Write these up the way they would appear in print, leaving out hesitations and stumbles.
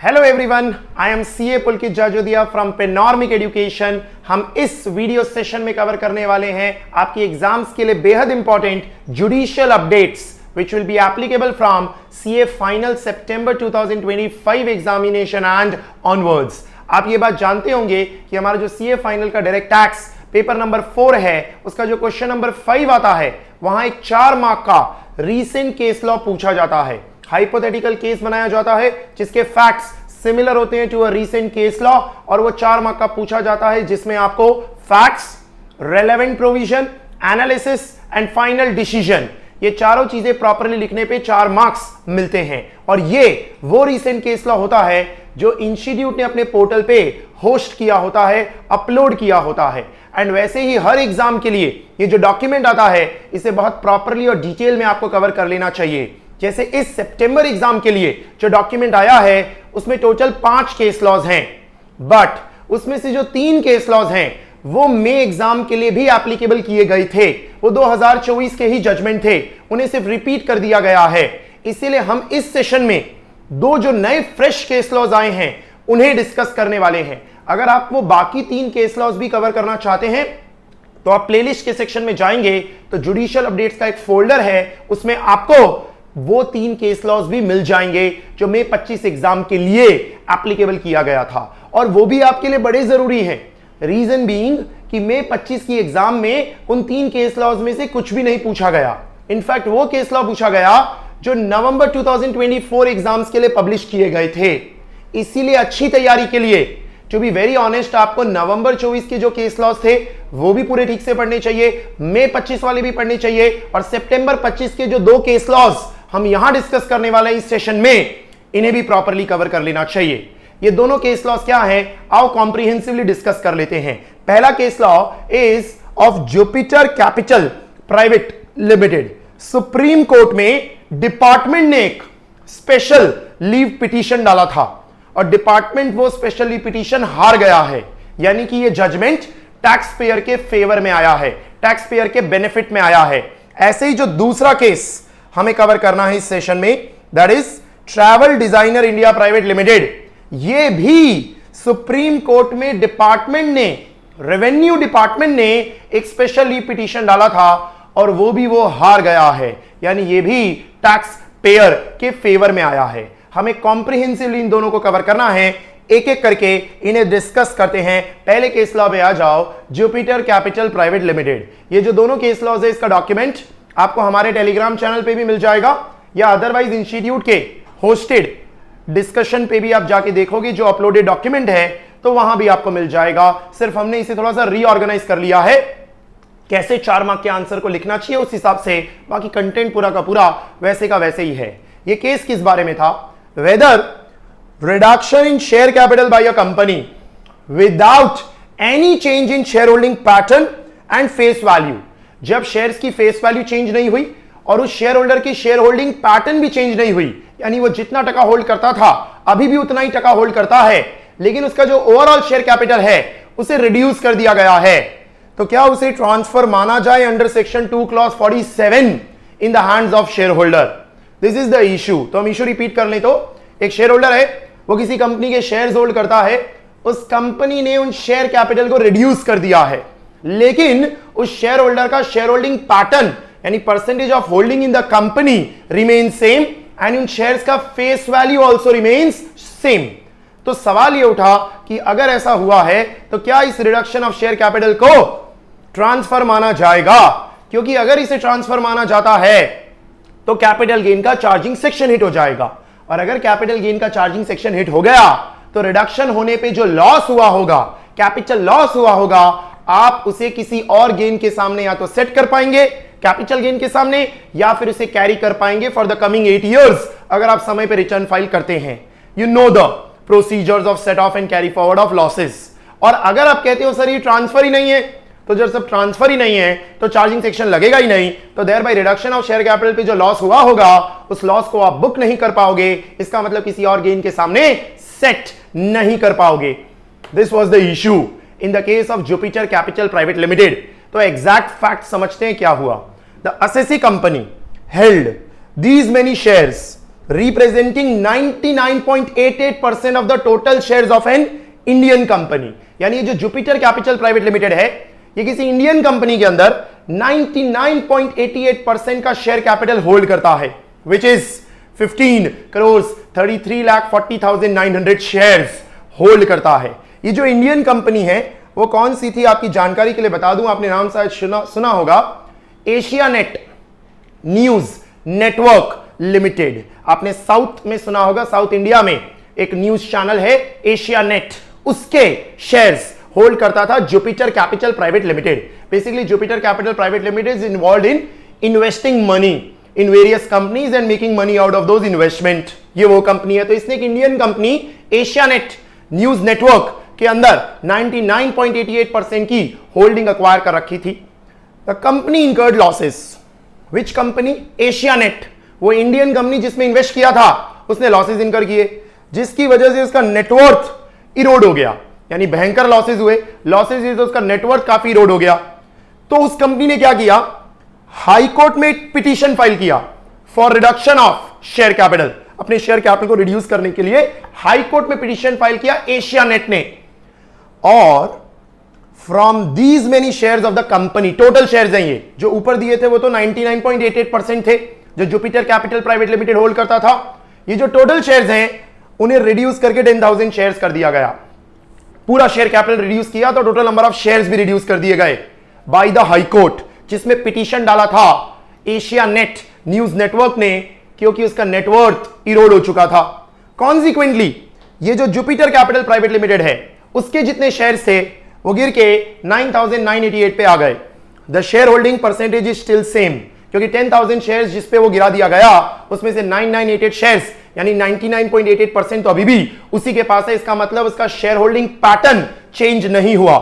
Hello everyone, I am CA Pulkit Jajodia from panoramic education. हम इस video session में cover करने वाले हैं आपकी एग्जाम्स के लिए बेहद important judicial updates which will be applicable from CA final September 2025 examination and onwards। आप ये बात जानते होंगे कि हमारा जो CA फाइनल का डायरेक्ट टैक्स पेपर नंबर 4 है, उसका जो क्वेश्चन नंबर 5 आता है, वहां एक 4 मार्क का रीसेंट केस लॉ पूछा जाता है। हाइपोथेटिकल केस बनाया जाता है जिसके फैक्ट्स सिमिलर होते हैं to a recent case law, और वो 4 मार्क का पूछा जाता है जिसमें आपको facts, relevant provision, analysis and final decision, ये चारों चीजें प्रॉपर्ली लिखने पे 4 मार्क्स मिलते हैं। और ये वो रीसेंट केस लॉ होता है जो इंस्टीट्यूट ने अपने पोर्टल पे होस्ट किया होता है, अपलोड किया होता है। एंड वैसे ही हर एग्जाम के लिए ये जो डॉक्यूमेंट आता है इसे बहुत प्रॉपर्ली और डिटेल में आपको कवर कर लेना चाहिए। जैसे इस सितंबर एग्जाम के लिए जो डॉक्यूमेंट आया है उसमें टोटल 5 केस लॉज हैं, बट उसमें से जो 3 केस लॉज हैं वो मई एग्जाम के लिए भी एप्लीकेबल किए गए थे। वो 2024 के ही जजमेंट थे, उन्हें सिर्फ रिपीट कर दिया गया है। इसीलिए हम इस सेशन में 2 जो नए फ्रेश केस लॉज आए हैं उन्हें डिस्कस करने वाले हैं। अगर आप वो बाकी 3 केस लॉज भी कवर करना चाहते हैं तो आप प्लेलिस्ट के सेक्शन में जाएंगे तो जुडिशियल अपडेट्स का एक फोल्डर है, उसमें आपको वो 3 केस लॉज भी मिल जाएंगे जो मई 25 एग्जाम के लिए एप्लीकेबल किया गया था, और वो भी आपके लिए बड़े जरूरी हैं। रीजन बीइंग कि मई 25 की एग्जाम में उन 3 केस लॉज में से कुछ भी नहीं पूछा गया। इनफैक्ट वो केस लॉ पूछा गया जो नवंबर 2024 एग्जाम्स के लिए पब्लिश किए गए थे। इसीलिए अच्छी तैयारी के लिए, टू बी वेरी ऑनेस्ट, आपको नवंबर 24 के जो केस लॉज थे वो भी पूरे ठीक से पढ़ने चाहिए, मई 25 वाले भी पढ़ने चाहिए, और सितंबर 25 के जो 2 केस लॉज हम यहां डिस्कस करने वाले हैं इस सेशन में, इन्हें भी प्रॉपर्ली कवर कर लेना चाहिए। ये दोनों केस लॉज क्या है, आओ कॉम्प्रिहेंसिवली डिस्कस कर लेते हैं। पहला case law is of Jupiter Capital Private limited. Supreme court में डिपार्टमेंट ने एक स्पेशल लीव पिटीशन डाला था और डिपार्टमेंट वो स्पेशल लीव पिटीशन हार गया है, यानी कि ये जजमेंट टैक्स पेयर के फेवर में आया है, टैक्स पेयर के बेनिफिट में आया है। ऐसे ही जो दूसरा केस हमें कवर करना है इस सेशन में, that is travel designer India private limited. ये भी सुप्रीम कोर्ट में डिपार्टमेंट ने, रेवेन्यू डिपार्टमेंट ने एक स्पेशल लीव पिटीशन डाला था और वो भी वो हार गया है, यानी ये भी टैक्स पेयर के फेवर में आया है। हमें कॉम्प्रिहेंसिवली इन दोनों को कवर करना है, एक एक करके इन्हें डिस्कस करते हैं। पहले केस लॉ पे आ जाओ, जुपिटर कैपिटल प्राइवेट लिमिटेड। ये जो दोनों केस लॉज है इसका डॉक्यूमेंट आपको हमारे टेलीग्राम चैनल पे भी मिल जाएगा, या अदरवाइज इंस्टीट्यूट के होस्टेड डिस्कशन पे भी आप जाके देखोगे जो अपलोडेड डॉक्यूमेंट है तो वहां भी आपको मिल जाएगा। सिर्फ हमने इसे थोड़ा सा रीऑर्गेनाइज कर लिया है, कैसे 4 मार्क के आंसर को लिखना चाहिए उस हिसाब से, बाकी कंटेंट पूरा का पूरा वैसे का वैसे ही है। ये केस किस बारे में था, whether reduction in share capital by a company without any change in share holding pattern and face value. जब शेयर्स की फेस वैल्यू चेंज नहीं हुई और उस शेयर होल्डर की शेयर होल्डिंग पैटर्न भी चेंज नहीं हुई, यानी वो जितना टका होल्ड करता था अभी भी उतना ही टका होल्ड करता है, लेकिन उसका जो ओवरऑल शेयर कैपिटल है उसे रिड्यूस कर दिया गया है, तो क्या उसे ट्रांसफर माना जाए under section 2 clause 47 in the hands of share holder. This is the issue. तो हम इशू रिपीट कर लें तो एक शेयर होल्डर है, वो किसी कंपनी के शेयर्स होल्ड करता है, उस कंपनी ने उन शेयर कैपिटल को रिड्यूस कर दिया है, लेकिन उस शेयर होल्डर का शेयर होल्डिंग पैटर्न यानी percentage of holding in the company remain same and उन शेयर्स का face value also remains same. तो सवाल यह उठा कि अगर ऐसा हुआ है तो क्या इस रिडक्शन ऑफ शेयर कैपिटल को ट्रांसफर माना जाएगा, क्योंकि अगर इसे ट्रांसफर माना जाता है तो कैपिटल गेन का चार्जिंग सेक्शन हिट हो जाएगा, और अगर कैपिटल गेन का चार्जिंग सेक्शन हिट हो गया तो रिडक्शन होने पे जो लॉस हुआ होगा, कैपिटल लॉस हुआ होगा, आप उसे किसी और गेन के सामने या तो सेट कर पाएंगे कैपिटल गेन के सामने, या फिर उसे कैरी कर पाएंगे फॉर द कमिंग 8 इयर्स अगर आप समय पे रिटर्न फाइल करते हैं। You know the procedures of set of and carry forward of losses. और अगर आप कहते हो सर ये ट्रांसफर ही नहीं है, तो जब सब ट्रांसफर ही नहीं है तो चार्जिंग सेक्शन लगेगा ही नहीं, तो thereby reduction of share capital पे जो लॉस हुआ होगा उस लॉस को आप बुक नहीं कर पाओगे, इसका मतलब किसी और गेन के सामने सेट नहीं कर पाओगे। This was the issue in the case of Jupiter Capital Private limited. तो एग्जैक्ट फैक्ट समझते हैं क्या हुआ। The assessee company held these many shares representing 99.88% of the total shares of an Indian company। यानी ये जो जुपिटर कैपिटल प्राइवेट लिमिटेड है, ये किसी इंडियन कंपनी के अंदर 99.88% का शेयर कैपिटल होल्ड करता है, विच इज 15,33,40,900 शेयर्स होल्ड करता है। ये जो इंडियन कंपनी है वो कौन सी थी, आपकी जानकारी के लिए बता दूं, आपने नाम शायद सुना होगा, एशियानेट न्यूज नेटवर्क लिमिटेड। आपने साउथ में सुना होगा, साउथ इंडिया में एक न्यूज चैनल है एशियानेट, उसके शेयर्स होल्ड करता था Jupiter Capital Private limited. Basically Jupiter Capital Private limited is involved in investing money in various companies and making money out of those investment. ये वो कंपनी है। तो इसने एक Indian company Asianet news network के अंदर 99.88% की होल्डिंग अक्वायर कर रखी थी। The company incurred losses. Which company? Asianet, वो इंडियन कंपनी जिसमें इन्वेस्ट किया था, उसने लॉसेस इनकर किए, जिसकी वजह से उसका नेटवर्थ इरोड हो गया, यानी भयंकर लॉसेस हुए। लॉसेस तो उसका नेटवर्थ काफी इरोड हो गया। तो उस कंपनी ने क्या किया, हाई कोर्ट में एक पिटीशन फाइल किया for reduction of share capital. अपने शेयर कैपिटल को रिड्यूस करने के लिए हाई कोर्ट में पिटीशन फाइल किया एशियानेट ने। और from these many shares of the company, total shares हैं ये जो ऊपर दिए थे वो तो 99.88% थे जो Jupiter Capital Private limited hold करता था। ये जो टोटल शेयर्स हैं उन्हें रिड्यूस करके 10,000 शेयर्स कर दिया गया। पूरा शेयर कैपिटल रिड्यूस किया तो टोटल नंबर ऑफ शेयर्स भी रिड्यूस कर दिए गए बाय द हाई कोर्ट, जिसमें पिटीशन डाला था एशियानेट न्यूज नेटवर्क ने, क्योंकि उसका नेटवर्थ इरोड हो चुका था। कॉन्सिक्वेंटली ये जो जुपिटर कैपिटल प्राइवेट लिमिटेड है उसके जितने शेयर्स थे वो गिर के 9,988 पे आ गए। The share holding percentage is still same, क्योंकि 10,000 शेयर्स जिस पे वो गिरा दिया गया उसमें से 9,988 शेयर्स यानी 99.88% तो अभी भी उसी के पास है। इसका मतलब उसका शेयर होल्डिंग पैटर्न चेंज नहीं हुआ।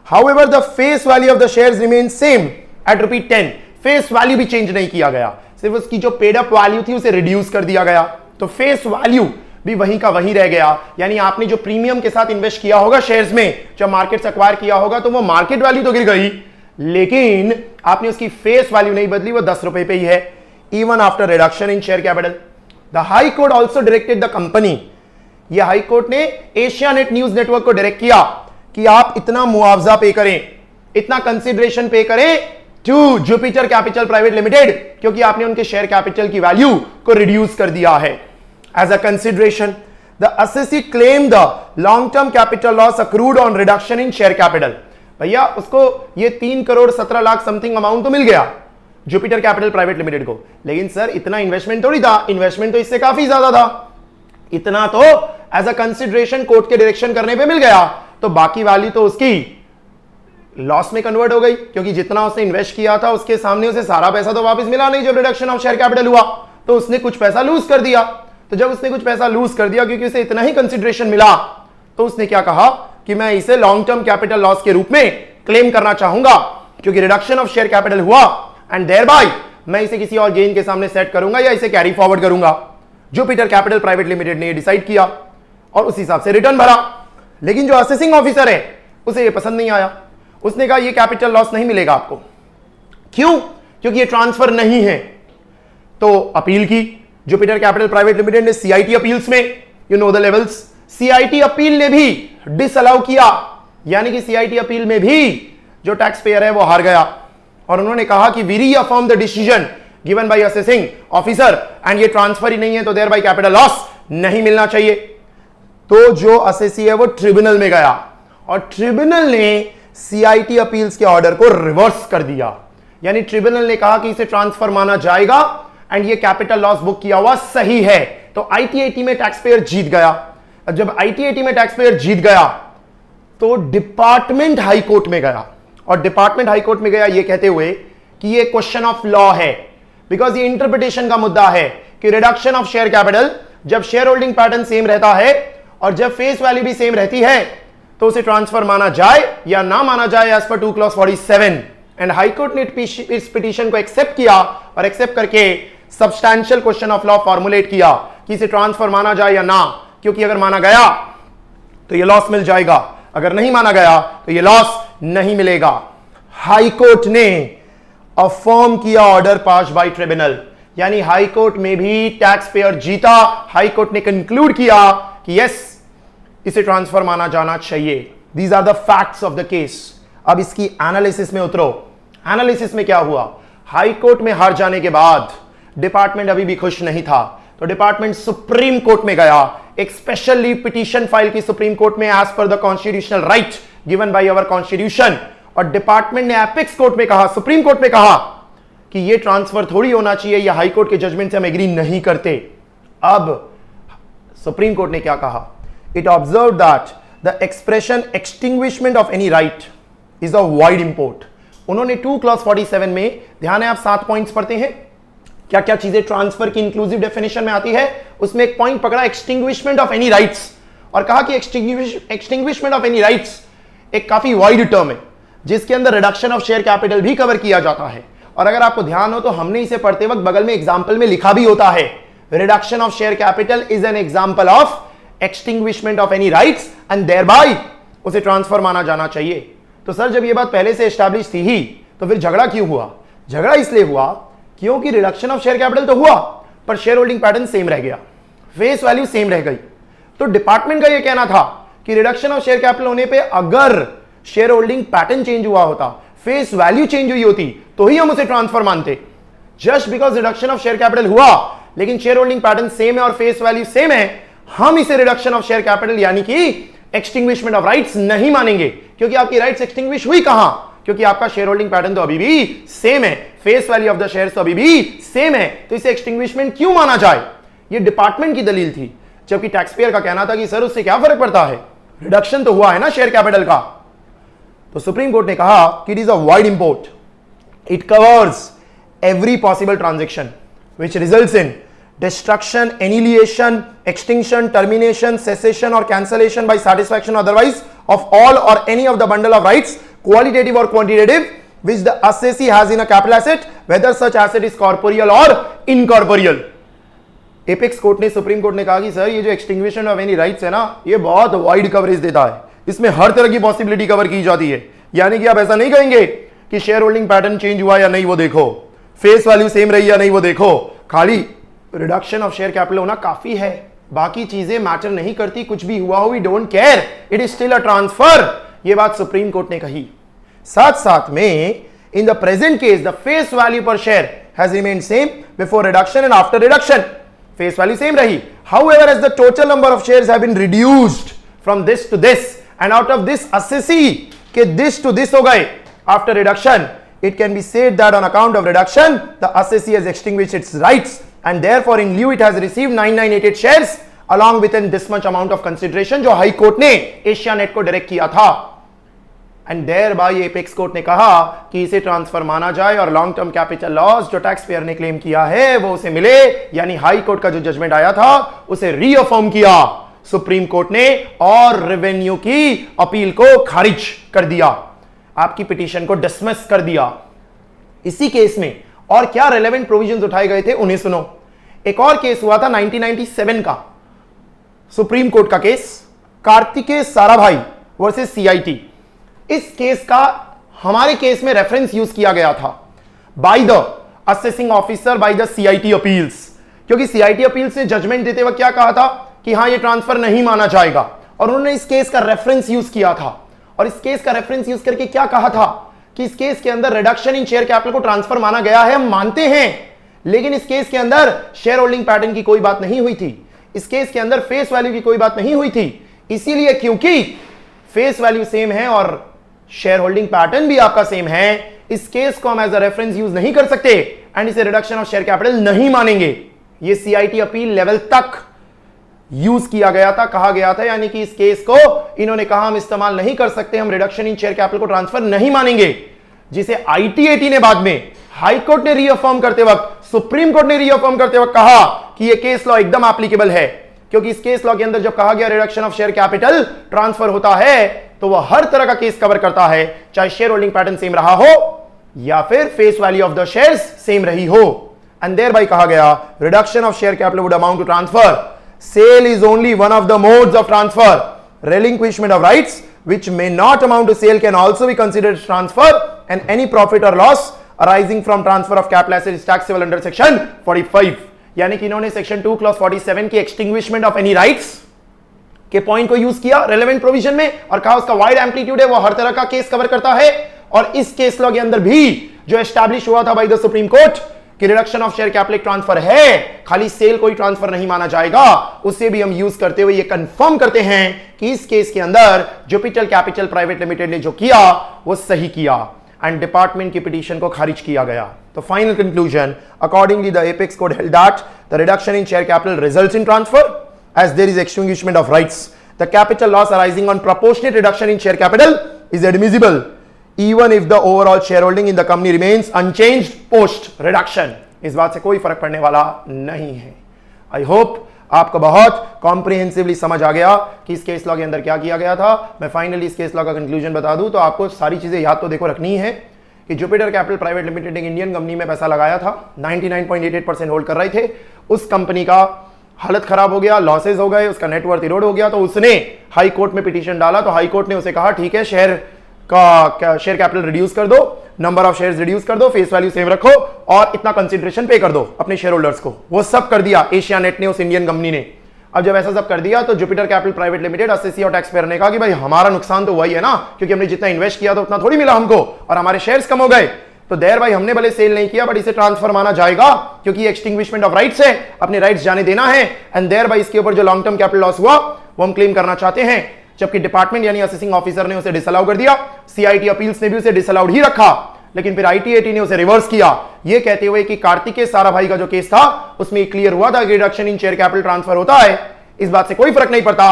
However the face value of the shares remain same at ₹10। Face value भी चेंज नहीं किया गया, सिर्फ उसकी जो पेड अप वैल्यू थी उसे रिड्यूस कर दिया गया। तो फेस वैल्यू भी वहीं का वहीं रह गया। यानी आपने जो प्रीमियम के साथ इन्वेस्ट किया होगा शेयर्स में, जब मार्केट से एक्वायर किया होगा, तो वो मार्केट वैल्यू तो गिर गई, लेकिन आपने उसकी फेस वैल्यू नहीं बदली, वो ₹10 पे ही है, even after reduction in share capital. The high court also directed the company, ये हाई कोर्ट ने एशियानेट न्यूज नेटवर्क को डायरेक्ट किया कि आप इतना मुआवजा पे करें, इतना कंसिडरेशन पे करें to Jupiter Capital Private Limited, क्योंकि आपने उनके शेयर कैपिटल की वैल्यू को रिड्यूस कर दिया है। As a consideration the assessee claim the long term capital loss accrued on reduction in share capital. भैया उसको ये 3,17,00,000 समथिंग अमाउंट तो मिल गया जुपिटर कैपिटल प्राइवेट लिमिटेड को, लेकिन सर इतना इन्वेस्टमेंट थोड़ी था, इन्वेस्टमेंट तो इससे काफी ज्यादा था। इतना तो एज अ कंसिडरेशन कोर्ट के डायरेक्शन करने पे मिल गया, तो बाकी वाली तो उसकी लॉस में कन्वर्ट हो गई, क्योंकि जितना उसने इन्वेस्ट किया था उसके सामने उसे सारा पैसा तो वापस मिला नहीं। जब रिडक्शन ऑफ शेयर कैपिटल हुआ तो उसने कुछ पैसा लूज कर दिया। तो जब उसने कुछ पैसा लूज कर दिया क्योंकि उसे इतना ही कंसिडरेशन मिला, तो उसने क्या कहा कि मैं इसे लॉन्ग टर्म कैपिटल लॉस के रूप में क्लेम करना चाहूंगा, क्योंकि रिडक्शन ऑफ शेयर कैपिटल हुआ एंड देयरबाय मैं इसे किसी और गेन के सामने सेट करूंगा या इसे कैरी फॉरवर्ड करूंगा। जुपिटर कैपिटल प्राइवेट लिमिटेड ने डिसाइड किया और उस हिसाब से रिटर्न भरा। लेकिन जो असेसिंग ऑफिसर है उसे ये पसंद नहीं आया, उसने कहा ये कैपिटल लॉस नहीं मिलेगा आपको। क्यों? क्योंकि ये ट्रांसफर नहीं है। तो अपील की जुपिटर कैपिटल प्राइवेट लिमिटेड ने सीआईटी अपील्स में, you know the levels, CIT appeal ने भी डिसअलाउ किया, यानी कि सीआईटी अपील में भी जो टैक्स पेयर है वो हार गया और उन्होंने कहा कि we reaffirm the decision given by assessing officer and ये ट्रांसफर ही नहीं है तो देयर बाय कैपिटल लॉस नहीं मिलना चाहिए। तो जो असेसी है वो ट्रिब्यूनल में गया और ट्रिब्यूनल ने सीआईटी अपील्स के ऑर्डर को रिवर्स कर दिया, यानी ट्रिब्यूनल ने कहा कि इसे ट्रांसफर माना जाएगा एंड ये कैपिटल लॉस बुक किया हुआ सही है। तो आईटीएटी में टैक्स पेयर जीत गया। अब जब आईटीएटी में टैक्स पेयर जीत गया तो डिपार्टमेंट हाई कोर्ट में गया और डिपार्टमेंट हाई कोर्ट में गया ये कहते हुए कि ये क्वेश्चन ऑफ लॉ है, बिकॉज ये इंटरप्रिटेशन का मुद्दा है कि रिडक्शन ऑफ शेयर कैपिटल जब शेयर होल्डिंग पैटर्न सेम रहता है और जब फेस वैल्यू भी सेम रहती है तो उसे ट्रांसफर माना जाए या ना माना जाए as per 2 clause 47। And high court ने इस पिटीशन को एक्सेप्ट किया और एक्सेप्ट करके substantial question of law formulate किया कि इसे ट्रांसफर माना जाए या ना, क्योंकि अगर माना गया तो ये लॉस मिल जाएगा, अगर नहीं माना गया तो ये लॉस नहीं मिलेगा। हाई कोर्ट ने अफर्म किया ऑर्डर पास बाय ट्रिब्यूनल, यानी हाई कोर्ट में भी टैक्स पेयर जीता। हाई कोर्ट ने कंक्लूड किया कि यस, इसे ट्रांसफर माना जाना चाहिए। These are the facts of the case. अब इसकी एनालिसिस में उतरो। एनालिसिस में क्या हुआ? हाई कोर्ट में हार जाने के बाद डिपार्टमेंट अभी भी खुश नहीं था, तो डिपार्टमेंट सुप्रीम कोर्ट में गया, एक स्पेशल लीव पिटीशन फाइल की सुप्रीम कोर्ट में as per the constitutional right given by our constitution. और डिपार्टमेंट ने एपेक्स कोर्ट में कहा, सुप्रीम कोर्ट में कहा कि यह ट्रांसफर थोड़ी होना चाहिए, यह हाई कोर्ट के जजमेंट से हम एग्री नहीं करते। अब सुप्रीम कोर्ट ने क्या कहा? It observe that the expression extinguishment of any right is of wide import. उन्होंने 2 क्लॉज 47 में, ध्यान है आप 7 पॉइंट्स पढ़ते हैं, क्या क्या चीजें ट्रांसफर की इंक्लूसिव डेफिनेशन में आती है, उसमें एक पॉइंट पकड़ा एक्सटिंग्विशमेंट ऑफ एनी राइट्स, और कहा कि एक्सटिंग्विशमेंट ऑफ एनी राइट्स एक काफी वाइड टर्म है जिसके अंदर रिडक्शन ऑफ शेयर कैपिटल भी कवर किया जाता है। और अगर आपको ध्यान हो तो हमने इसे पढ़ते वक्त बगल में एग्जाम्पल में लिखा भी होता है, reduction of share capital is an example of extinguishment of any rights and thereby उसे ट्रांसफर माना जाना चाहिए। तो सर जब यह बात पहले से एस्टैब्लिश थी ही, तो फिर झगड़ा क्यों हुआ? झगड़ा इसलिए हुआ क्योंकि रिडक्शन ऑफ शेयर कैपिटल तो हुआ पर शेयर होल्डिंग पैटर्न सेम रह गया, फेस वैल्यू सेम रह गई। तो डिपार्टमेंट का यह कहना था कि रिडक्शन ऑफ शेयर कैपिटल होने पे अगर शेयर होल्डिंग पैटर्न चेंज हुआ होता, फेस वैल्यू चेंज हुई होती, तो ही हम उसे ट्रांसफर मानते। Just because reduction of share capital हुआ लेकिन शेयर होल्डिंग पैटर्न सेम है और फेस वैल्यू सेम है, हम इसे रिडक्शन ऑफ शेयर कैपिटल यानी कि एक्सटिंग्विशमेंट ऑफ राइट्स नहीं मानेंगे। क्योंकि आपकी राइट्स एक्सटिंग्विश हुई कहां? क्योंकि आपका शेयर होल्डिंग पैटर्न तो अभी भी सेम है, face value of the shares तो अभी भी सेम है, तो इसे एक्सटिंग्विशमेंट क्यों माना जाए? ये डिपार्टमेंट की दलील थी। जबकि टैक्स पेयर का कहना था कि सर उससे क्या फर्क पड़ता है, रिडक्शन तो हुआ है ना शेयर कैपिटल का। तो सुप्रीम कोर्ट ने कहा कि it is a wide import, it covers every possible transaction which results in destruction, annihilation, extinction, termination, cessation or cancellation by satisfaction otherwise of all or any of the bundle of rights, qualitative or quantitative, which the assessee has in a capital asset, whether such asset is corporeal or incorporeal. Apex court ने, supreme court ने कहा कि sir ये जो extinguishing of any rights है ना, ये बहुत वाइड कवरेज देता है, इसमें हर तरह की पॉसिबिलिटी कवर की जाती है। यानी कि आप ऐसा नहीं कहेंगे कि शेयर होल्डिंग पैटर्न चेंज हुआ या नहीं वो देखो, फेस वैल्यू सेम रही या नहीं वो देखो, खाली रिडक्शन ऑफ शेयर कैपिटल होना काफी है, बाकी चीजें मैटर नहीं करती, कुछ भी हुआ हो we don't care, it is still a transfer. ये बात सुप्रीम कोर्ट ने कही। साथ साथ में in the present case the face value पर share has remained same before reduction and after reduction, face value same रही। However as the total number of shares have been reduced from this to this and out of this assessee के this to this हो गए after reduction, it can be said that on account of reduction the assessee has extinguished its rights and therefore in lieu it has received 9988 shares along with this much amount of consideration जो high court ने Asia net को direct किया था। And thereby apex court ने कहा कि इसे transfer माना जाए और लॉन्ग टर्म कैपिटल लॉस जो टैक्स पेयर ने क्लेम किया है वो उसे मिले, यानी हाई कोर्ट का जो जजमेंट आया था उसे रीअफर्म किया सुप्रीम कोर्ट ने और रेवेन्यू की अपील को खारिज कर दिया, आपकी पिटीशन को डिसमिस कर दिया। इसी केस में और क्या रेलेवेंट प्रोविजंस उठाए गए थे उन्हें सुनो। एक और केस हुआ था 1997 का सुप्रीम कोर्ट का case, Kartikeya Sarabhai versus CIT. इस केस का हमारे केस में रेफरेंस यूज किया गया था by the assessing officer by the CIT appeals, क्योंकि सीआईटी अपील्स ने जजमेंट देते वक्त क्या कहा था कि हां ये ट्रांसफर नहीं माना जाएगा, और उन्होंने इस केस का रेफरेंस यूज किया था। और इस केस का रेफरेंस यूज करके क्या कहा था कि इस केस के अंदर रिडक्शन इन शेयर कैपिटल को ट्रांसफर माना गया है, हम मानते हैं, लेकिन इस केस के अंदर शेयर होल्डिंग पैटर्न की कोई बात नहीं हुई थी, इस केस के अंदर फेस वैल्यू की कोई बात नहीं हुई थी। इसीलिए क्योंकि फेस वैल्यू सेम है और शेयर होल्डिंग पैटर्न भी आपका सेम है, इस केस को हम एज अ रेफरेंस यूज नहीं कर सकते एंड इसे रिडक्शन ऑफ शेयर कैपिटल नहीं मानेंगे। ये सीआईटी अपील लेवल तक यूज किया गया था, कहा गया था, यानी कि इस केस को इन्होंने कहा हम इस्तेमाल नहीं कर सकते, हम रिडक्शन इन शेयर कैपिटल को ट्रांसफर नहीं मानेंगे, जिसे आईटीएटी ने बाद में हाई कोर्ट ने रीअफर्म करते वक्त, सुप्रीम कोर्ट ने रीअफर्म करते वक्त कहा कि यह केस लॉ एकदम एप्लीकेबल है, क्योंकि इस केस लॉ के अंदर जब कहा गया reduction of share capital transfer होता है तो वह हर तरह का केस कवर करता है, चाहे शेयर होल्डिंग पैटर्न सेम रहा हो या फिर face value of the shares same रही हो। एंड देयरबाय कहा गया reduction of share capital would amount to transfer, sale is only one of the modes of transfer, relinquishment of rights which may not amount to sale can also be considered transfer, and any profit or loss arising from transfer of capital asset is taxable under section 45। यानी कि इन्होंने section 2 clause 47 की extinguishment of any rights के point को use किया relevant provision में और कहा उसका वाइड एम्पलीट्यूड है, वो हर तरह का केस कवर करता है। और इस केस लॉ के अंदर भी जो एस्टैब्लिश हुआ था बाय द सुप्रीम कोर्ट कि reduction of share capital transfer है, खाली सेल कोई ट्रांसफर नहीं माना जाएगा, उससे भी हम यूज करते हुए ये कंफर्म करते हैं कि इस केस के अंदर जुपिटर कैपिटल प्राइवेट लिमिटेड ने जो किया वो सही किया एंड डिपार्टमेंट की पिटीशन को खारिज किया गया। तो final conclusion, accordingly the apex code held that the reduction in share capital results in transfer as there is extinguishment of rights. The capital loss arising on proportionate reduction in share capital is admissible even if the overall shareholding in the company remains unchanged post reduction. इस बात से कोई फर्क पड़ने वाला नहीं है। I hope आपको बहुत कॉम्प्रिहेंसिवली समझ आ गया कि इस केस लॉ के अंदर क्या किया गया था। मैं फाइनली इस केस लॉ का कंक्लूजन बता दूं तो आपको सारी चीजें याद तो देखो रखनी है कि जुपिटर कैपिटल प्राइवेट लिमिटेड एक इंडियन कंपनी में पैसा लगाया था, 99.88% होल्ड कर रहे थे। उस कंपनी का हालत खराब हो गया, लॉसेस हो गए, उसका नेटवर्थ इरोड हो गया, तो उसने हाई कोर्ट में पिटीशन डाला। तो हाई कोर्ट ने उसे कहा ठीक है शेयर कैपिटल रिड्यूस कर दो, नंबर ऑफ शेयर्स रिड्यूस कर दो, फेस वैल्यू सेम रखो और इतना कंसिडरेशन पे कर दो अपने शेयर होल्डर्स को। वो सब कर दिया एशिया नेट ने, उस इंडियन कंपनी ने। अब जब ऐसा सब कर दिया तो Jupiter Capital Private limited SSC और टैक्स पेयर ने कहा कि भाई हमारा नुकसान तो वही है ना, क्योंकि हमने जितना इन्वेस्ट किया था उतना थोड़ी मिला हमको और हमारे शेयर्स कम हो गए। तो देर भाई हमने भले सेल नहीं किया बट इसे ट्रांसफर माना जाएगा क्योंकि एक्सटिंग्विशमेंट ऑफ राइट्स है, अपने राइट्स जाने देना है एंड देर भाई इसके ऊपर जो लॉन्ग टर्म कैपिटल लॉस हुआ वो हम क्लेम करना चाहते हैं। जबकि डिपार्टमेंट यानी असेसिंग ऑफिसर ने उसे डिसअलाउ कर दिया, सीआईटी अपील्स ने भी उसे डिसअलाउड ही रखा, लेकिन फिर आईटीएटी ने उसे रिवर्स किया, ये कहते हुए कि कार्तिकेय साराभाई का जो केस था उसमें क्लियर हुआ था कि reduction in share capital transfer होता है, इस बात से कोई फर्क नहीं पड़ता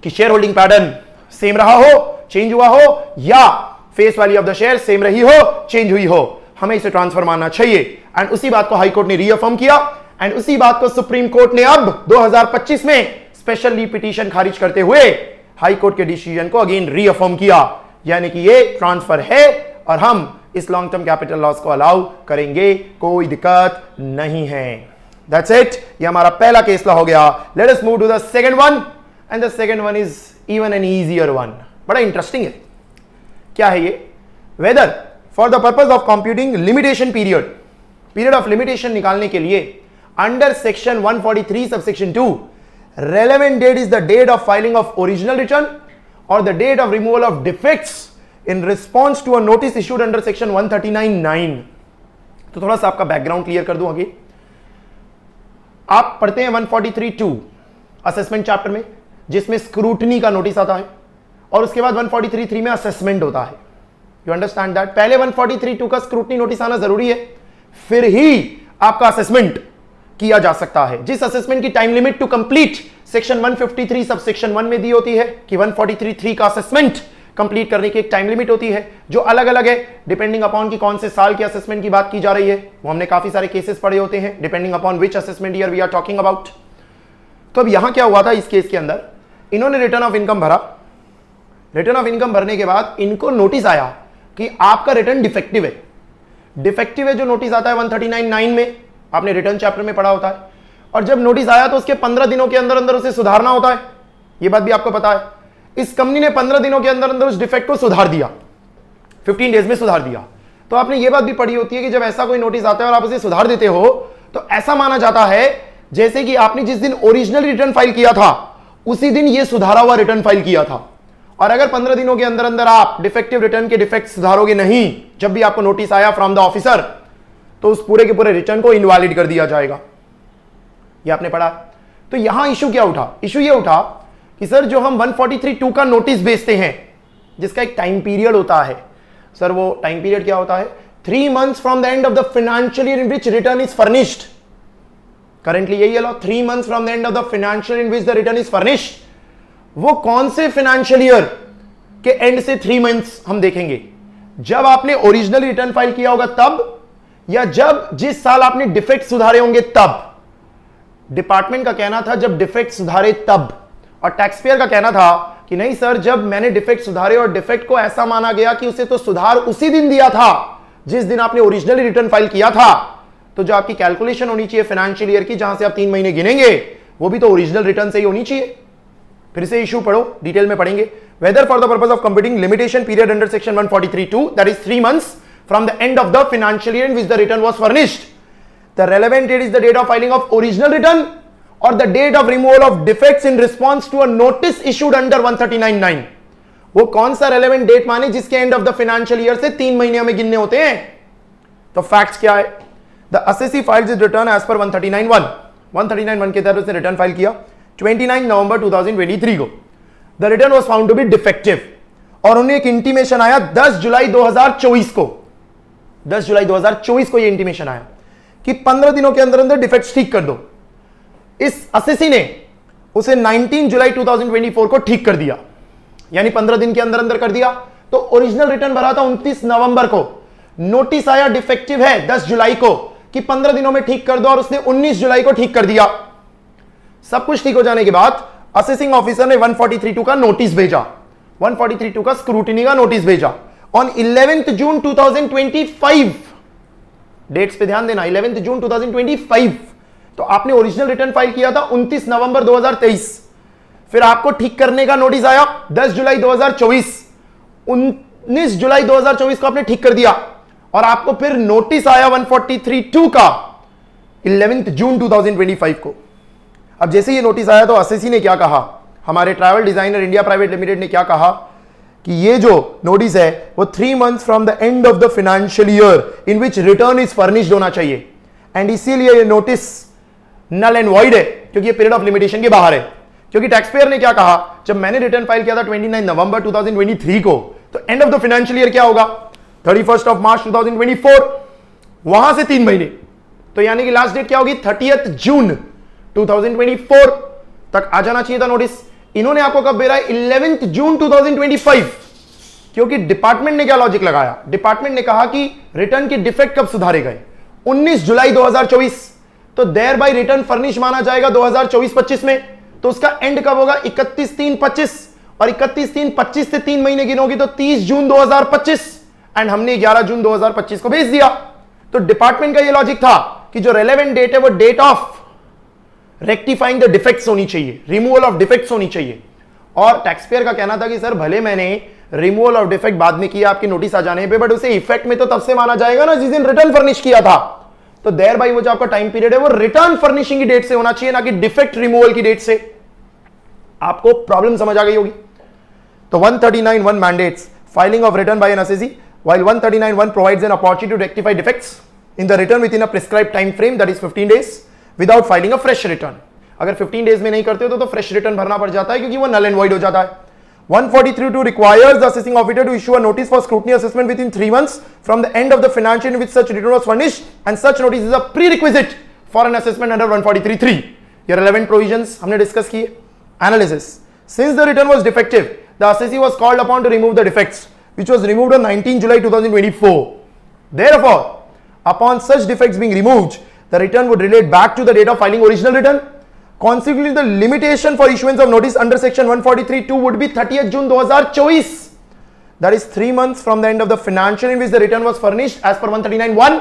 कि शेयर होल्डिंग पैटर्न सेम रहा हो, चेंज हुआ हो या face value of the share same रही हो, चेंज हुई हो, हमें इसे ट्रांसफर मानना चाहिए। एंड उसी बात को हाई कोर्ट ने रीअफर्म किया एंड उसी बात को सुप्रीम कोर्ट ने अब 2025 में स्पेशल लीव पिटीशन खारिज करते हुए हाई कोर्ट के डिसीजन को अगेन रीअफर्म किया, यानी कि ये ट्रांसफर है और हम इस लॉन्ग टर्म कैपिटल लॉस को अलाउ करेंगे, कोई दिक्कत नहीं है। दैट्स इट, ये हमारा पहला केस लॉ हो गया। Let us move to the second one and the second one is even an easier one, बड़ा इंटरेस्टिंग है। क्या है ये? Whether for the purpose of computing limitation period of limitation निकालने के लिए under section 143 subsection 2 relevant date is the date of filing of original return or the date of removal of defects in response to a notice issued under section 139(9). तो थोड़ा सा आपका background clear कर दूं आगे। आप पढ़ते हैं 143(2) असेसमेंट चैप्टर में, जिसमें स्क्रूटनी का नोटिस आता है और उसके बाद 143(3) में असेसमेंट होता है। You understand that? पहले 143(2) का स्क्रूटनी नोटिस आना जरूरी है, फिर ही आपका असेसमेंट किया जा सकता है, जिस असेसमेंट की time limit to complete section 153 sub section 1 में दी होती है कि 143(3) का असेसमेंट कंप्लीट करने की एक टाइम लिमिट होती है जो अलग अलग है डिपेंडिंग अपॉन कि कौन से साल के असेसमेंट की बात की जा रही है। वो हमने काफी सारे केसेस पढ़े होते हैं depending upon which assessment year we are talking about. तो अब यहां क्या हुआ था इस केस के अंदर, इन्होंने रिटर्न ऑफ इनकम भरा, रिटर्न ऑफ इनकम भरने के बाद इनको नोटिस आया कि आपका रिटर्न डिफेक्टिव है। डिफेक्टिव है जो नोटिस आता है 139(9) में, आपने रिटर्न चैप्टर में पढ़ा होता है। और जब नोटिस आया तो उसके 15 दिनों के अंदर अंदर उसे सुधारना होता है, यह बात भी आपको पता है। इस कंपनी ने 15 दिनों के अंदर अंदर उस डिफेक्ट को सुधार दिया, 15 डेज में सुधार दिया। तो आपने यह बात भी पढ़ी होती है कि जब ऐसा कोई नोटिस आता है और आप उसे सुधार देते हो तो ऐसा माना जाता है जैसे कि आपने जिस दिन ओरिजिनल रिटर्न फाइल किया था उसी दिन यह सुधारा हुआ रिटर्न फाइल किया था। और अगर 15 दिनों के अंदर अंदर आप डिफेक्टिव रिटर्न के डिफेक्ट सुधारोगे नहीं, जब भी आपको नोटिस आया फ्रॉम द ऑफिसर, तो उस पूरे के पूरे रिटर्न को इनवैलिड कर दिया जाएगा। ये आपने पढ़ा। तो यहां इशू क्या उठा? इशू ये उठा कि सर जो हम 143(2) का नोटिस भेजते हैं जिसका एक टाइम पीरियड होता है, सर वो टाइम पीरियड क्या होता है? 3 months from the end of the financial year in which return is furnished. Currently यही है law, 3 months from the end of the financial in which the return is furnished. वो कौन से financial year के and से 3 months हम देखेंगे? जब आपने ओरिजिनल रिटर्न फाइल किया होगा तब, या जब जिस साल आपने डिफेक्ट सुधारे होंगे तब। डिपार्टमेंट का कहना था जब डिफेक्ट सुधारे तब, और टैक्स पेयर का कहना था कि नहीं सर जब मैंने डिफेक्ट सुधारे और डिफेक्ट को ऐसा माना गया कि उसे तो सुधार उसी दिन दिया था जिस दिन आपने ओरिजिनल रिटर्न फाइल किया था। तो जो आपकी कैलकुलेशन होनी चाहिए फाइनेंशियल ईयर की, जहां से आप 3 महीने गिनेंगे, वो भी तो ओरिजिनल रिटर्न से ही होनी चाहिए। फिर से इशू पढ़ो, डिटेल में पढ़ेंगे। Whether for the purpose of computing limitation period under section 143(2) that is 3 months from the end of the financial year in which the return was furnished. The relevant date is the date of filing of original return or the date of removal of defects in response to a notice issued under 139(9). वो कौन सा relevant date माने जिसके end of the financial year से 3 महीने हमें गिनने होते हैं? तो facts क्या है? The assessee files his return as per 139(1). 139(1) के तहत उसने रिटर्न फाइल किया 29 नवंबर 2023 को। The return was found to be defective और उन्हें एक इंटीमेशन आया 10 जुलाई 2024 को। 10 जुलाई 2024 को यह इंटीमेशन आया कि 15 दिनों के अंदर अंदर डिफेक्ट्स ठीक कर दो। इस असेसी ने उसे 19 जुलाई 2024 को ठीक कर दिया, यानी 15 दिन के अंदर अंदर कर दिया। तो ओरिजिनल रिटर्न भरा था 29 नवंबर को, नोटिस आया डिफेक्टिव है 10 जुलाई को कि 15 दिनों में ठीक कर दो, और उसने 19 जुलाई को ठीक कर दिया। सब कुछ ठीक हो जाने के बाद असेसिंग ऑफिसर ने 143(2) का नोटिस भेजा, 143(2) का स्क्रूटिनी का नोटिस भेजा ऑन 11 जून 2025। डेट्स पे ध्यान देना, 11 जून 2025। तो आपने ओरिजिनल रिटर्न फाइल किया था 29 नवंबर 2023, फिर आपको ठीक करने का नोटिस आया 10 जुलाई 2024, 19 जुलाई 2024 को आपने ठीक कर दिया, और आपको फिर नोटिस आया 143(2) का 11 जून 2025 को। अब जैसे ये नोटिस आया तो असेसी ने क्या कहा, हमारे travel designer India private limited ने क्या कहा कि ये जो नोटिस है वो 3 months from the end of the financial year in which return is furnished होना चाहिए, एंड इसीलिए ये नोटिस नल एंड वॉइड है क्योंकि ये पीरियड ऑफ लिमिटेशन के बाहर है। क्योंकि टैक्स पेयर ने क्या कहा, जब मैंने रिटर्न फाइल किया था 29 नवंबर 2023 को, तो end of the financial year क्या होगा 31 मार्च 2024, वहां से 3 महीने, तो यानी कि लास्ट डेट क्या होगी 30 जून 2024 तक आ जाना चाहिए था नोटिस। इन्होंने आपको कब भेजा है 11 जून 2025, क्योंकि डिपार्टमेंट ने क्या लॉजिक लगाया, डिपार्टमेंट ने कहा कि रिटर्न के डिफेक्ट कब सुधारे गए 19 जुलाई 2024, तो देयर बाय रिटर्न फर्निश माना जाएगा 2024-25 में, तो उसका एंड कब होगा 31/3/25, और 31/3/25 से 3 महीने गिनोगी तो 30 जून 2025, एंड हमने 11 जून 2025 को भेज दिया। तो डिपार्टमेंट का यह लॉजिक था कि जो रेलेवेंट डेट है वो date of rectifying the defects होनी चाहिए, रिमूवल ऑफ डिफेक्ट्स होनी चाहिए। और टैक्स पेयर का कहना था कि सर भले मैंने रिमूवल ऑफ डिफेक्ट बाद में किया आपके नोटिस आ जाने पे, बट उसे इफेक्ट में तो तब से माना जाएगा ना जिस दिन रिटर्न फर्निश किया था। तो देयर बाय वो जो आपका टाइम पीरियड है वो रिटर्न फर्निशिंग की डेट से होना चाहिए, ना कि डिफेक्ट रिमूवल की डेट से। आपको प्रॉब्लम समझ आ गई होगी। तो 139(1) mandates filing of return by an assessee, while 139(1) provides an opportunity to rectify defects in the return within a prescribed time frame, that is 15 days, without filing a fresh return. अगर 15 days में नहीं करते हो तो fresh return भरना पड़ जाता है क्योंकि वो नल एंड वॉइड हो जाता है। 143(2) requires the assessing officer to issue a notice for scrutiny assessment within 3 months from the end of the financial year in which such return was furnished, and such notice is a prerequisite for an assessment under 143(3). ये relevant provisions हमने discuss किए। Analysis: since the return was defective, the assessee was called upon to remove the defects, which was removed on 19 July 2024. Therefore, upon such defects being removed, the return would relate back to the date of filing original return. Consequently, the limitation for issuance of notice under section 143(2) would be 30th June 2024. That is 3 months from the end of the financial in which the return was furnished as per 139(1).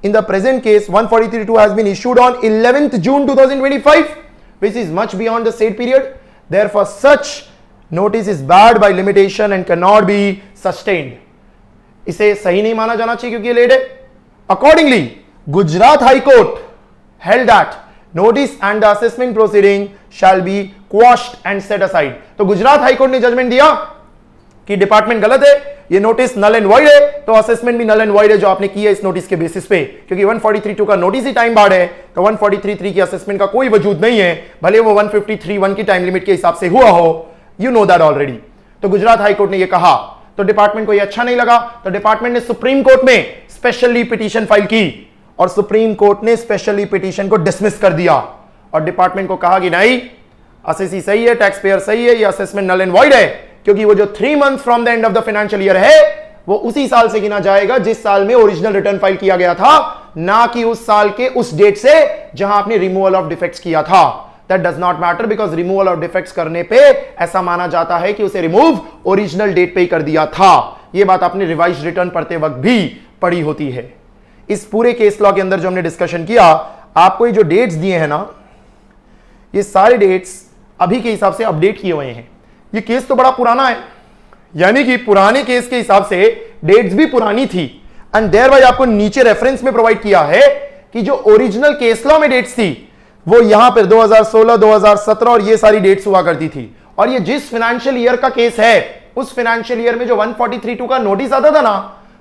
In the present case, 143(2) has been issued on 11th June 2025, which is much beyond the said period. Therefore, such notice is barred by limitation and cannot be sustained. इसे सही नहीं माना जाना चाहिए क्योंकि ये late है। Accordingly, Gujarat High Court held that notice and the assessment proceeding shall be quashed and set aside. तो गुजरात हाई कोर्ट ने जजमेंट दिया कि डिपार्टमेंट गलत है, ये नोटिस नल एंड वॉइड है, तो असेसमेंट भी नल एंड वॉइड है जो आपने किया इस नोटिस के बेसिस पे, क्योंकि 143(2) का नोटिस ही टाइम बार्ड है, तो 143(3) की असेसमेंट का कोई वजूद नहीं है, भले वो 153(1) की टाइम लिमिट के हिसाब से हुआ हो। You know that already. तो गुजरात हाई कोर्ट ने ये कहा, तो डिपार्टमेंट को ये अच्छा नहीं लगा, तो डिपार्टमेंट ने सुप्रीम कोर्ट में स्पेशली पिटीशन फाइल की, और सुप्रीम कोर्ट ने स्पेशली पिटीशन को डिसमिस कर दिया, और डिपार्टमेंट को कहा कि नहीं, असेसी सही है, टैक्स पेयर सही है, ये असेसमेंट नल एंड वॉइड है, क्योंकि वो जो 3 month from the end of the financial year है वो उसी साल से गिना जाएगा जिस साल में ओरिजिनल रिटर्न फाइल किया गया था, ना कि उस साल के उस डेट से जहां आपने रिमूवल ऑफ डिफेक्ट्स किया था। That does not matter because removal of defects करने पे ऐसा माना जाता है कि उसे रिमूव ओरिजिनल डेट पे ही कर दिया था। यह बात आपने रिवाइज रिटर्न पढ़ते वक्त भी पढ़ी होती है। इस पूरे केस लॉ के अंदर जो हमने डिस्कशन किया, आपको ये जो डेट्स दिए हैं ना, ये सारे डेट्स अभी के हिसाब से अपडेट किए हुए हैं। ये केस तो बड़ा पुराना है, यानी कि पुराने केस के हिसाब से डेट्स भी पुरानी थी। एंड देयर बाय आपको नीचे रेफरेंस में प्रोवाइड किया है कि जो ओरिजिनल केस लॉ में डेट्स थी वो यहां पर 2016, 2017 और ये सारी डेट्स हुआ करती थी। और ये जिस फाइनेंशियल ईयर का केस है उस फाइनेंशियल ईयर में जो 143(2) का नोटिस आता था ना,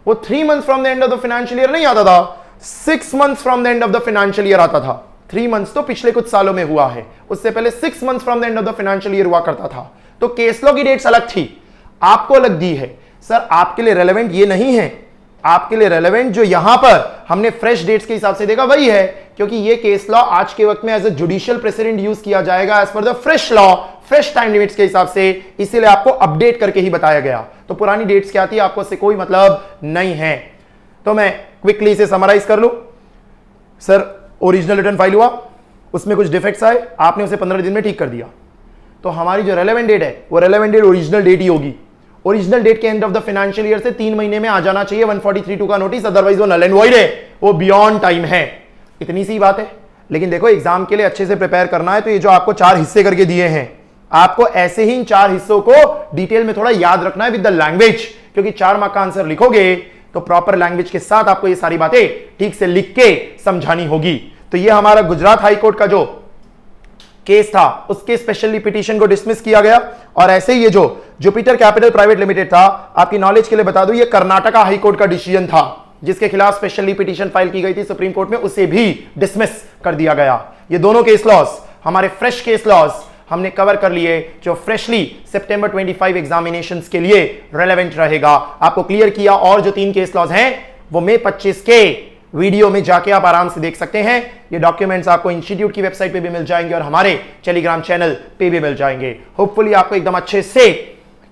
वो 3 months from the end of the financial year नहीं आता था, 6 months from the end of the financial year आता था। 3 months तो पिछले कुछ सालों में हुआ है, उससे पहले 6 months from the end of the financial year हुआ करता था। तो केस लॉ की डेट्स अलग थी, आपको अलग दी है। सर आपके लिए रेलेवेंट ये नहीं है, आपके लिए रेलेवेंट जो यहां पर हमने फ्रेश डेट्स के हिसाब से देखा वही है, क्योंकि ये केस लॉ आज के वक्त में as a judicial precedent use किया जाएगा as per the fresh law, fresh time limits के हिसाब से, इसीलिए आपको अपडेट करके ही बताया गया। तो पुरानी डेट्स क्या थी आपको इससे कोई मतलब नहीं है। तो मैं क्विकली इसे समराइज कर लूं। सर ओरिजिनल रिटर्न फाइल हुआ, उसमें कुछ डिफेक्ट्स आए, आपने उसे 15 दिन में ठीक कर दिया, तो हमारी जो रेलेवेंट डेट है वो रेलेवेंट डेट ओरिजिनल डेट ही होगी। ओरिजिनल डेट के end of the financial year से 3 महीने में आ जाना चाहिए 143(2) का नोटिस, अदरवाइज वो नल एंड वॉइड है, वो बियॉन्ड टाइम है। इतनी सी बात है। लेकिन देखो एग्जाम के लिए अच्छे से प्रिपेयर करना है, तो ये जो आपको 4 हिस्से करके दिए हैं, आपको ऐसे ही इन 4 हिस्सों को डिटेल में थोड़ा याद रखना है विद द लैंग्वेज, क्योंकि 4 मार्क का आंसर लिखोगे तो प्रॉपर लैंग्वेज के साथ आपको ये सारी बातें ठीक से लिख के समझानी होगी। तो ये हमारा गुजरात हाईकोर्ट का जो केस था उसके स्पेशली पिटीशन को डिसमिस किया गया। और ऐसे ही ये जो जुपिटर कैपिटल प्राइवेट लिमिटेड था, आपकी नॉलेज के लिए बता दूं, ये कर्नाटका हाईकोर्ट का डिसीजन था जिसके खिलाफ स्पेशली पिटीशन फाइल की गई थी सुप्रीम कोर्ट में, उसे भी डिसमिस कर दिया गया। ये दोनों केस लॉज हमारे फ्रेश केस लॉज हमने कवर कर लिए, जो फ्रेशली सितंबर 25 एग्जामिनेशंस के लिए रेलेवेंट रहेगा। आपको क्लियर किया, और जो 3 केस लॉज हैं वो मई 25 के वीडियो में जाके आप आराम से देख सकते हैं। ये डॉक्यूमेंट्स आपको इंस्टीट्यूट की वेबसाइट पे भी मिल जाएंगे और हमारे टेलीग्राम चैनल पे भी मिल जाएंगे। होपफुली आपको एकदम अच्छे से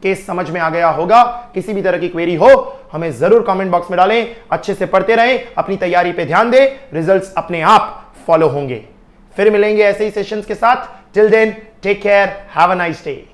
केस समझ में आ गया होगा। किसी भी तरह की क्वेरी हो हमें जरूर कमेंट बॉक्स में डालें। अच्छे से पढ़ते रहें, अपनी तैयारी पे ध्यान दें, रिजल्ट्स अपने आप फॉलो होंगे। फिर मिलेंगे ऐसे ही सेशंस के साथ। Till then take care, have a nice day.